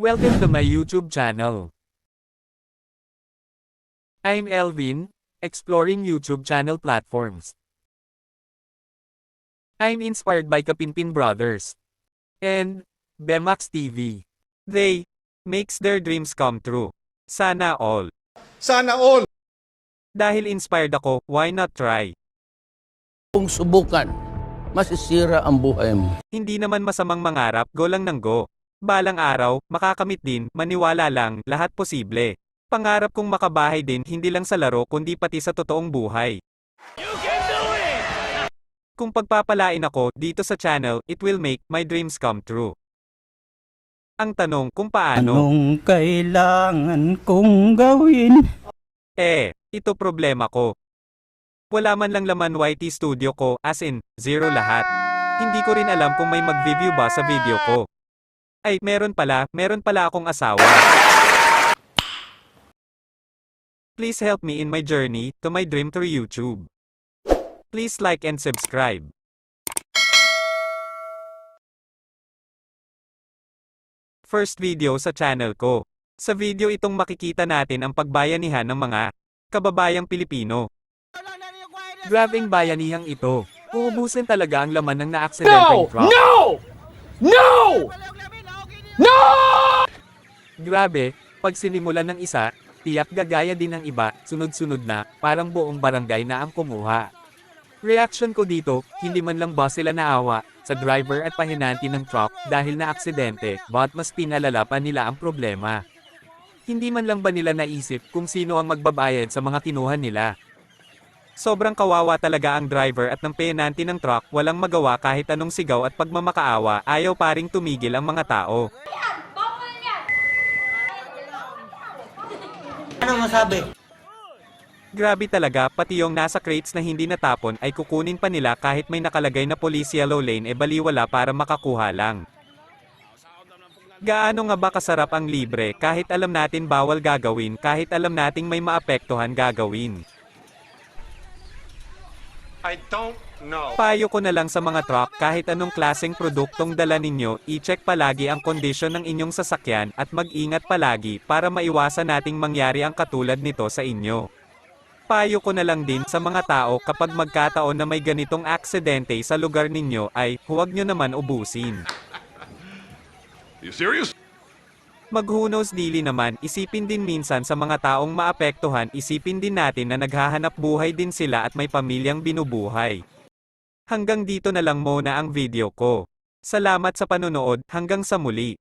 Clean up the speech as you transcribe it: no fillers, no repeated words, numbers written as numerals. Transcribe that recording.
Welcome to my YouTube channel. I'm Elvin, exploring YouTube channel platforms. I'm inspired by Kapinpin Brothers and Bemax TV. They makes their dreams come true. Sana all. Sana all! Dahil inspired ako, why not try? Kung subukan, masisira ang buhay mo. Hindi naman masamang mangarap, go lang ng go. Balang araw, makakamit din, maniwala lang, lahat posible. Pangarap kong makabahay din, hindi lang sa laro kundi pati sa totoong buhay. You can do it! Kung pagpapalain ako dito sa channel, it will make my dreams come true. Ang tanong kung paano? Anong kailangan kong gawin? Ito problema ko. Wala man lang laman YT studio ko, as in, zero lahat. Hindi ko rin alam kung may mag-review ba sa video ko. Ay, meron pala akong asawa. Please help me in my journey to my dream through YouTube. Please like and subscribe. First video sa channel ko. Sa video itong makikita natin ang pagbayanihan ng mga kababayang Pilipino. Grabing bayanihang ito. Uubusin talaga ang laman ng na-aksidenteng truck. No! No! No! Grabe, pag sinimulan ng isa, tiyak gagaya din ng iba, sunod-sunod na, parang buong barangay na ang kumuha. Reaction ko dito, hindi man lang ba sila naawa sa driver at pahinanti ng truck dahil na aksidente, but mas pinalala pa nila ang problema. Hindi man lang ba nila naisip kung sino ang magbabayad sa mga kinuha nila. Sobrang kawawa talaga ang driver at ng pahinanti ng truck, walang magawa kahit anong sigaw at pagmamakaawa, ayaw paring tumigil ang mga tao. Ano masabi? Grabe talaga, pati yung nasa crates na hindi natapon ay kukunin pa nila kahit may nakalagay na police yellow lane baliwala para makakuha lang. Gaano nga ba kasarap ang libre kahit alam natin bawal gagawin, kahit alam nating may maapektuhan gagawin. I don't know. Payo ko na lang sa mga truck kahit anong klaseng produktong dala ninyo, i-check palagi ang kondisyon ng inyong sasakyan at mag-ingat palagi para maiwasan nating mangyari ang katulad nito sa inyo. Payo ko na lang din sa mga tao kapag magkataon na may ganitong aksidente sa lugar ninyo ay huwag nyo naman ubusin. You serious? Maghunos dili naman, isipin din minsan sa mga taong maapektuhan, isipin din natin na naghahanap buhay din sila at may pamilyang binubuhay. Hanggang dito na lang muna ang video ko. Salamat sa panonood, hanggang sa muli.